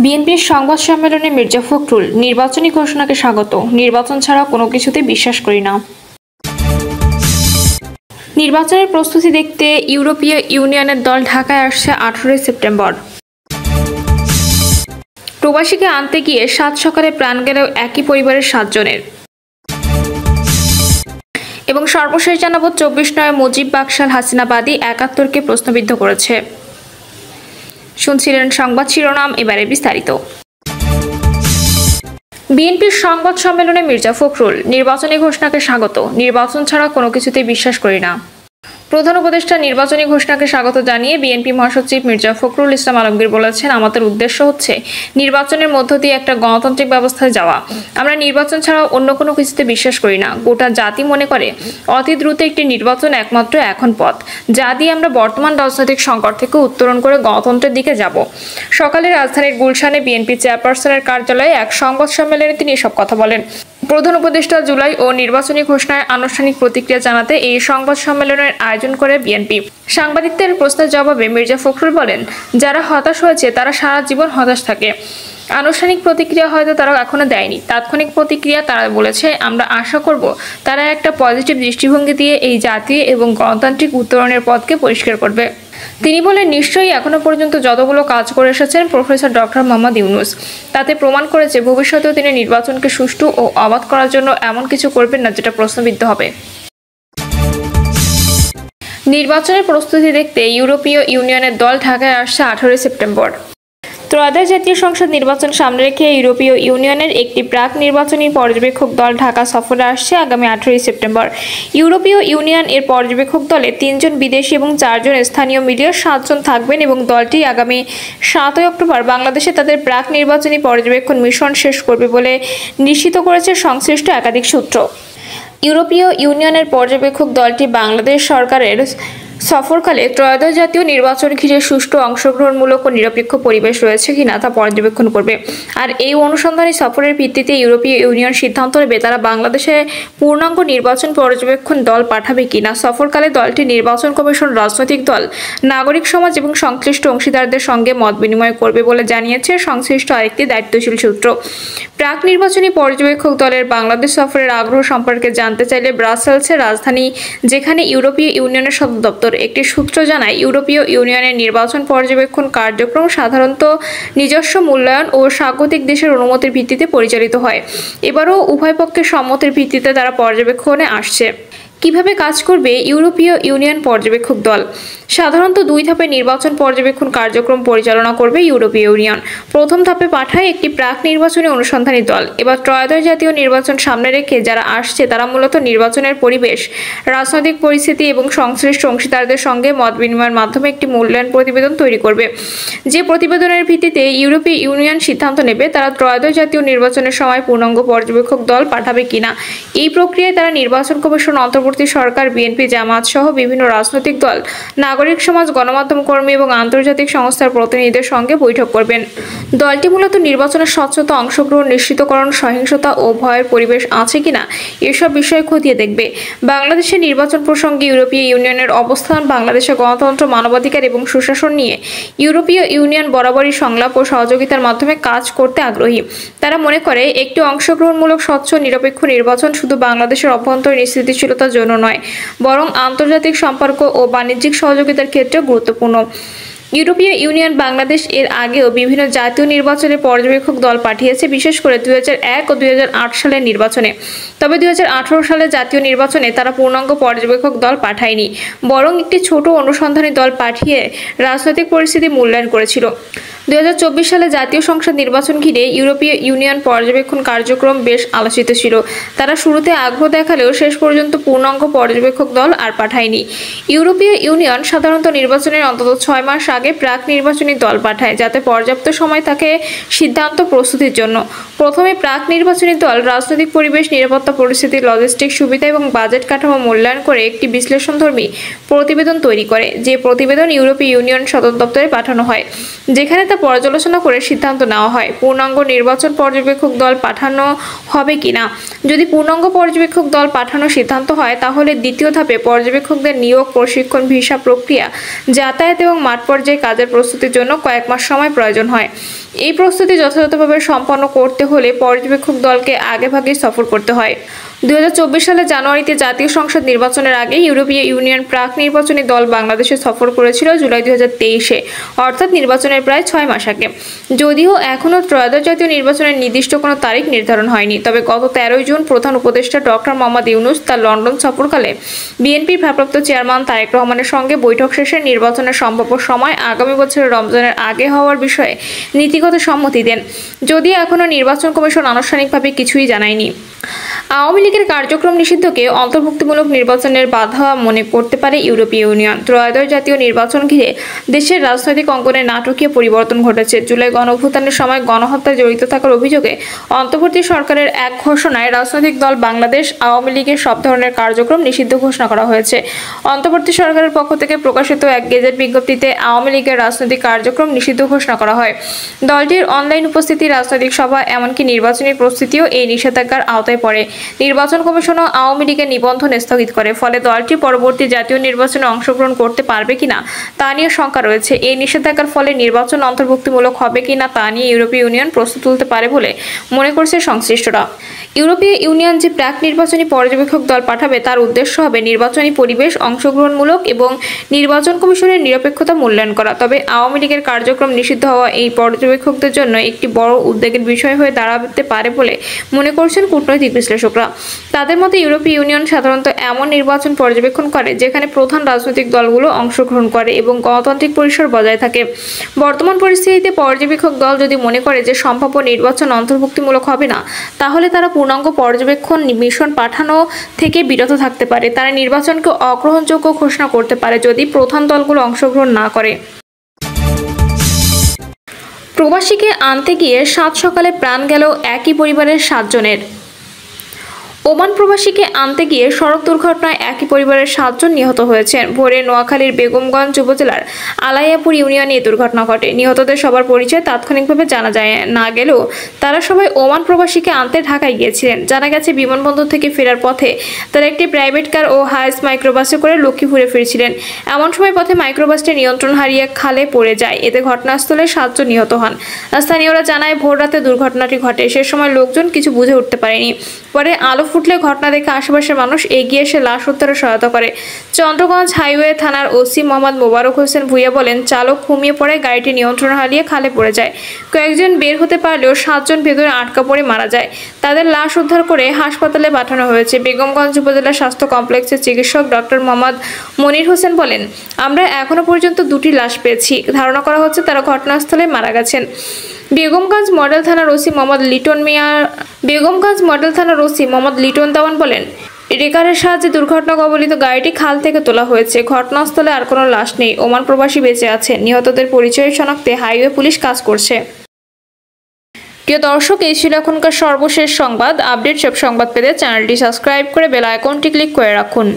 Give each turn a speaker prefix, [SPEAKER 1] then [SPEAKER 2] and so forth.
[SPEAKER 1] বিএনপির সংবাদ সম্মেলনে মির্জা ফখরুল, নির্বাচনী ঘোষণাকে স্বাগত, নির্বাচন ছাড়া কোনো কিছুতে বিশ্বাস করি না। নির্বাচনের প্রস্তুতি দেখতে ইউরোপীয় ইউনিয়নের দল ঢাকায় আসছে 18 সেপ্টেম্বর। প্রবাসীকে আনতে গিয়ে 7 সকালে প্রাণ গেলেও একই পরিবারের 7 জনের। এবং সর্বশেষ জানাবো 24/9 মুজিব বাকশাল হাসিনাবাদী 71কে প্রশ্নবিদ্ধ করেছে। শুনছিলেন সংবাদ শিরোনাম, এবারে বিস্তারিত। বিএনপির সংবাদ সম্মেলনে মির্জা ফখরুল, নির্বাচনী ঘোষণাকে স্বাগত, নির্বাচন ছাড়া কোনো কিছুতেই বিশ্বাস করি না। প্রধান উপদেষ্টা নির্বাচনী ঘোষণাকে স্বাগত জানিয়ে বিএনপি মহাসচিব মির্জা ফখরুল ইসলাম আলমগীর বলেছেন, আমাদের উদ্দেশ্য হচ্ছে নির্বাচনের মধ্য দিয়ে একটা গণতান্ত্রিক ব্যবস্থায় যাওয়া। আমরা নির্বাচন ছাড়া অন্য কোনো কিছুতে বিশ্বাস করি না। গোটা জাতি মনে করে অতি দ্রুত একটি নির্বাচন একমাত্র এখন পথ, যা দিয়ে আমরা বর্তমান রাজনৈতিক সংকট থেকে উত্তরণ করে গণতন্ত্রের দিকে যাব। সকালে রাজধানীর গুলশানে বিএনপি চেয়ারপারসনের কার্যালয়ে এক সংবাদ সম্মেলনে তিনি এসব কথা বলেন। প্রধান উপদেষ্টা জুলাই ও নির্বাচনী ঘোষণায় আনুষ্ঠানিক প্রতিক্রিয়া জানাতে এই সংবাদ সম্মেলনের আয়োজন করে বিএনপি। সাংবাদিকদের প্রশ্নের জবাবে মির্জা ফখরুল বলেন, যারা হতাশ হয়েছে তারা সারা জীবন হতাশ থাকে। আনুষ্ঠানিক প্রতিক্রিয়া হয়তো তারা এখনো দেয়নি। তাৎক্ষণিক প্রতিক্রিয়া তারা বলেছে, আমরা আশা করব তারা একটা পজিটিভ দৃষ্টিভঙ্গি দিয়ে এই জাতীয় এবং গণতান্ত্রিক উত্তরণের পথকে পরিষ্কার করবে। তিনি বলেন, নিশ্চয়ই এখনো পর্যন্ত যতগুলো কাজ করে এসেছেন প্রফেসর ডক্টর মোহাম্মদ ইউনূস, তাতে প্রমাণ করেছে ভবিষ্যতেও তিনি নির্বাচনকে সুষ্ঠু ও অবাধ করার জন্য এমন কিছু করবেন না যেটা প্রশ্নবিদ্ধ হবে। নির্বাচনের প্রস্তুতি দেখতে ইউরোপীয় ইউনিয়নের দল ঢাকায় আসছে 18 সেপ্টেম্বর। ত্রয়োদশ জাতীয় সংসদ নির্বাচন সামনে রেখে ইউরোপীয় ইউনিয়নের একটি প্রাক নির্বাচনী পর্যবেক্ষক দল ঢাকা সফরে আসছে আগামী 18 সেপ্টেম্বর। ইউরোপীয় ইউনিয়ন এর পর্যবেক্ষক দলে 3 জন বিদেশি এবং 4 জন স্থানীয় মিলিয়ে 7 জন থাকবেন এবং দলটি আগামী 7 অক্টোবর বাংলাদেশে তাদের প্রাক নির্বাচনী পর্যবেক্ষণ মিশন শেষ করবে বলে নিশ্চিত করেছে সংশ্লিষ্ট একাধিক সূত্র। ইউরোপীয় ইউনিয়নের পর্যবেক্ষক দলটি বাংলাদেশ সরকারের সফরকালে ত্রয়োদশ জাতীয় নির্বাচন ঘিরে সুষ্ঠু, অংশগ্রহণমূলক ও নিরপেক্ষ পরিবেশ রয়েছে কিনা তা পর্যবেক্ষণ করবে। আর এই অনুসন্ধানী সফরের ভিত্তিতে ইউরোপীয় ইউনিয়ন সিদ্ধান্ত নেবে তারা বাংলাদেশে পূর্ণাঙ্গ নির্বাচন পর্যবেক্ষণ দল পাঠাবে কিনা। সফরকালে দলটি নির্বাচন কমিশন, রাজনৈতিক দল, নাগরিক সমাজ এবং সংশ্লিষ্ট অংশীদারদের সঙ্গে মত বিনিময় করবে বলে জানিয়েছে সংশ্লিষ্ট আরেকটি দায়িত্বশীল সূত্র। প্রাক নির্বাচনী পর্যবেক্ষক দলের বাংলাদেশ সফরের আগ্রহ সম্পর্কে জানতে চাইলে ব্রাসেলসের রাজধানী, যেখানে ইউরোপীয় ইউনিয়নের সদর দপ্তর, একটি সূত্র জানায়, ইউরোপীয় ইউনিয়নের নির্বাচন পর্যবেক্ষণ কার্যক্রম সাধারণত নিজস্ব মূল্যায়ন ও স্বাগতিক দেশের অনুমতির ভিত্তিতে পরিচালিত হয়। এবারও উভয় পক্ষের সম্মতির ভিত্তিতে তারা পর্যবেক্ষণে আসছে। কিভাবে কাজ করবে ইউরোপীয় ইউনিয়ন পর্যবেক্ষক দল? সাধারণত 2 ধাপে নির্বাচন পর্যবেক্ষণ কার্যক্রম পরিচালনা করবে ইউরোপীয় ইউনিয়ন। প্রথম ধাপে পাঠায় একটি প্রাক নির্বাচনী অনুসন্ধানী দল। এবার ত্রয়োদশ জাতীয় নির্বাচন সামনে রেখে যারা আসছে তারা মূলত নির্বাচনের পরিবেশ, রাজনৈতিক পরিস্থিতি এবং সংশ্লিষ্ট অংশীদারদের সঙ্গে মত বিনিময়ের মাধ্যমে একটি মূল্যায়ন প্রতিবেদন তৈরি করবে। যে প্রতিবেদনের ভিত্তিতে ইউরোপীয় ইউনিয়ন সিদ্ধান্ত নেবে তারা ত্রয়োদশ জাতীয় নির্বাচনের সময় পূর্ণাঙ্গ পর্যবেক্ষক দল পাঠাবে কিনা। এই প্রক্রিয়ায় তারা নির্বাচন কমিশন, অন্তর্বর্তী সরকার, বিএনপি, জামায়াত সহ বিভিন্ন রাজনৈতিক দল, নাগরিক সমাজ, গণমাধ্যম কর্মী এবং আন্তর্জাতিক সংস্থার প্রতিনিধিদের সঙ্গে বৈঠক করবেন। দলটি মূলত নির্বাচনের স্বচ্ছতা, অংশগ্রহণ নিশ্চিতকরণ, সহিংসতা ও ভয়ের পরিবেশ আছে কিনা এসব বিষয় খতিয়ে দেখবে। বাংলাদেশের নির্বাচন প্রসঙ্গে ইউরোপীয় ইউনিয়নের অবস্থান, বাংলাদেশের গণতন্ত্র, মানবাধিকার এবং সুশাসন নিয়ে ইউরোপীয় ইউনিয়ন বরাবরই সংলাপ ও সহযোগিতার মাধ্যমে কাজ করতে আগ্রহী। তারা মনে করে একটি অংশগ্রহণমূলক, স্বচ্ছ, নিরপেক্ষ নির্বাচন শুধু বাংলাদেশের অভ্যন্তরীণ স্থিতিশীলতার জন্য নয়, বরং আন্তর্জাতিক সম্পর্ক ও বাণিজ্যিক সহযোগিতার ক্ষেত্রে গুরুত্বপূর্ণ। ইউরোপীয় ইউনিয়ন বাংলাদেশ এর আগেও বিভিন্ন জাতীয় নির্বাচনে পর্যবেক্ষক দল পাঠিয়েছে, বিশেষ করে 2001 ও 2008 সালের নির্বাচনে। তবে 2018 সালের জাতীয় নির্বাচনে তারা পূর্ণাঙ্গ পর্যবেক্ষক দল পাঠায়নি, বরং একটি ছোট অনুসন্ধানী দল পাঠিয়ে রাজনৈতিক পরিস্থিতি মূল্যায়ন করেছিল। 2024 সালে জাতীয় সংসদ নির্বাচন ঘিরে ইউরোপীয় ইউনিয়ন পর্যবেক্ষণ কার্যক্রম বেশ আলোচিত ছিল। তারা শুরুতে আগ্রহ দেখালেও শেষ পর্যন্ত পূর্ণাঙ্গ পর্যবেক্ষক দল আর পাঠায়নি। ইউরোপীয় ইউনিয়ন সাধারণত নির্বাচনের অন্তত 6 মাস আগে প্রাক নির্বাচনী দল পাঠায়, যাতে পর্যাপ্ত সময় থাকে সিদ্ধান্ত প্রস্তুতির জন্য। প্রথমে প্রাক নির্বাচনী দল রাজনৈতিক পরিবেশ, নিরাপত্তা পরিস্থিতি, লজিস্টিক সুবিধা এবং বাজেট কাঠামো মূল্যায়ন করে একটি বিশ্লেষণধর্মী প্রতিবেদন তৈরি করে। যে প্রতিবেদন ইউরোপীয় ইউনিয়ন সদর দপ্তরে পাঠানো হয়, যেখানে তা পর্যালোচনা করে সিদ্ধান্ত নেওয়া হয় পূর্ণাঙ্গ নির্বাচন পর্যবেক্ষক দল পাঠানো হবে কিনা। যদি পূর্ণাঙ্গ পর্যবেক্ষক দল পাঠানোর সিদ্ধান্ত হয় তাহলে দ্বিতীয় ধাপে পর্যবেক্ষকদের নিয়োগ, প্রশিক্ষণ, ভিসা প্রক্রিয়া, যাতায়াত এবং মাঠ পর্যায়ে কাজের প্রস্তুতির জন্য কয়েক মাস সময় প্রয়োজন হয়। এই প্রস্তুতি যথাযথভাবে সম্পন্ন করতে হলে পর্যবেক্ষক দলকে আগেভাগেই সফর করতে হয়। 2024 সালের জানুয়ারিতে জাতীয় সংসদ নির্বাচনের আগে ইউরোপীয় ইউনিয়ন প্রাক নির্বাচনী দল বাংলাদেশে সফর করেছিল জুলাই 2023-এ, অর্থাৎ নির্বাচনের প্রায় 6 মাস আগে। যদিও এখনও ত্রয়োদশ জাতীয় নির্বাচনের নির্দিষ্ট কোনো তারিখ নির্ধারণ হয়নি, তবে গত 13 জুন প্রধান উপদেষ্টা ডক্টর মোহাম্মদ ইউনূস তার লন্ডন সফরকালে বিএনপির ভারপ্রাপ্ত চেয়ারম্যান তারেক রহমানের সঙ্গে বৈঠক শেষে নির্বাচনের সম্ভাব্য সময় আগামী বছরের রমজানের আগে হওয়ার বিষয়ে নীতিগত সম্মতি দেন। যদিও এখনও নির্বাচন কমিশন আনুষ্ঠানিকভাবে কিছুই জানায়নি। আওয়ামী লীগের কার্যক্রম নিষিদ্ধকে অন্তর্ভুক্তিমূলক নির্বাচনের বাধা মনে করতে পারে ইউরোপীয় ইউনিয়ন। ত্রয়োদশ জাতীয় নির্বাচন ঘিরে দেশের রাজনৈতিক অঙ্গনে নাটকীয় পরিবর্তন ঘটেছে। জুলাই গণঅভ্যুত্থানের সময় গণহত্যায় জড়িত থাকার অভিযোগে অন্তর্বর্তী সরকারের এক ঘোষণায় রাজনৈতিক দল বাংলাদেশ আওয়ামী লীগের সব ধরনের কার্যক্রম নিষিদ্ধ ঘোষণা করা হয়েছে। অন্তর্বর্তী সরকারের পক্ষ থেকে প্রকাশিত এক গেজেট বিজ্ঞপ্তিতে আওয়ামী লীগের রাজনৈতিক কার্যক্রম নিষিদ্ধ ঘোষণা করা হয়। দলটির অনলাইন উপস্থিতি, রাজনৈতিক সভা, এমনকি নির্বাচনী প্রস্তুতিও এই নিষেধাজ্ঞার আওতায় পড়ে। নির্বাচন কমিশনও আওয়ামী লীগের নিবন্ধন স্থগিত করে, ফলে দলটি পরবর্তী জাতীয় নির্বাচনে অংশগ্রহণ করতে পারবে কিনা তা নিয়ে শঙ্কা রয়েছে। এই নিষেধাজ্ঞার ফলে নির্বাচন অন্তর্ভুক্তিমূলক হবে কিনা তা নিয়ে ইউরোপীয় ইউনিয়ন প্রস্তুত তুলতে পারে বলে মনে করছে সংশ্লিষ্টরা। ইউরোপীয় ইউনিয়ন যে প্রাক নির্বাচনী পর্যবেক্ষক দল পাঠাবে তার উদ্দেশ্য হবে নির্বাচনী পরিবেশ অংশগ্রহণমূলক এবং নির্বাচন কমিশনের নিরপেক্ষতা মূল্যায়ন করা। তবে আওয়ামী লীগের কার্যক্রম নিষিদ্ধ হওয়া এই পর্যবেক্ষকদের জন্য একটি বড় উদ্বেগের বিষয় হয়ে দাঁড়াতে পারে বলে মনে করছেন কূটনৈতিক বিশ্লেষকরা। তাদের মতে ইউরোপীয় ইউনিয়ন সাধারণত এমন নির্বাচন পর্যবেক্ষণ করে যেখানে প্রধান রাজনৈতিক দলগুলো অংশগ্রহণ করে এবং গণতান্ত্রিক পরিসর বজায় থাকে। বর্তমান পরিস্থিতিতে পর্যবেক্ষক দল যদি মনে করে যে সম্ভাব্য নির্বাচন অন্তর্ভুক্তিমূলক হবে না, তাহলে তারা পূর্ণাঙ্গ পর্যবেক্ষণ মিশন পাঠানো থেকে বিরত থাকতে পারে। তারা নির্বাচনকে অগ্রহণযোগ্য ঘোষণা করতে পারে যদি প্রধান দলগুলো অংশগ্রহণ না করে। প্রবাসীকে আনতে গিয়ে 7 সকালে প্রাণ গেল একই পরিবারের 7 জনের। ওমান প্রবাসীকে আনতে গিয়ে সড়ক দুর্ঘটনায় একই পরিবারের 7 জন নিহত হয়েছেন। ভোরে নোয়াখালীর বেগমগঞ্জ উপজেলার আলাইয়াপুর ইউনিয়নে এই দুর্ঘটনা ঘটে। নিহতদের সবার পরিচয় তাৎক্ষণিকভাবে জানা যায় না গেলেও তারা সবাই ওমান প্রবাসীকে আনতে ঢাকায় গিয়েছিলেন। জানা গেছে বিমানবন্দর থেকে ফেরার পথে তারা একটি প্রাইভেট কার ও হাইস মাইক্রোবাসে করে লক্ষ্মীপুরে ফিরছিলেন। এমন সময় পথে মাইক্রোবাসটি নিয়ন্ত্রণ হারিয়ে খালে পড়ে যায়। এতে ঘটনাস্থলে 7 জন নিহত হন। স্থানীয়রা জানায় ভোর রাতে দুর্ঘটনাটি ঘটে। সে সময় লোকজন কিছু বুঝে উঠতে পারেনি। পরে আলো ফুটলে ঘটনা দেখে আশেপাশের মানুষ এগিয়ে এসে লাশ উদ্ধারে সহায়তা করে। চন্দ্রগঞ্জ হাইওয়ে থানার ওসি মোহাম্মদ মোবারক হোসেন ভুইয়া বলেন, চালক ঘুমিয়ে পড়ে গাড়িটি নিয়ন্ত্রণ হারিয়ে খালে পড়ে যায়। কয়েকজন বের হতে পারলেও 7 জন ভেতরে আটকা পড়ে মারা যায়। তাদের লাশ উদ্ধার করে হাসপাতালে পাঠানো হয়েছে। বেগমগঞ্জ উপজেলা স্বাস্থ্য কমপ্লেক্সের চিকিৎসক ডক্টর মোহাম্মদ মনির হোসেন বলেন, আমরা এখনো পর্যন্ত 2টি লাশ পেয়েছি। ধারণা করা হচ্ছে তারা ঘটনাস্থলে মারা গেছেন। বেগমগঞ্জ মডেল থানার ওসি মোহাম্মদ লিটন দেওয়ান বলেন, রেকারের সাহায্যে দুর্ঘটনা কবলিত গাড়িটি খাল থেকে তোলা হয়েছে। ঘটনাস্থলে আর কোনো লাশ নেই। ওমান প্রবাসী বেঁচে আছেন। নিহতদের পরিচয় শনাক্তে হাইওয়ে পুলিশ কাজ করছে। প্রিয় দর্শক, এই ছিল এখনকার সর্বশেষ সংবাদ। আপডেট সব সংবাদ পেতে চ্যানেলটি সাবস্ক্রাইব করে বেল আইকনটি ক্লিক করে রাখুন।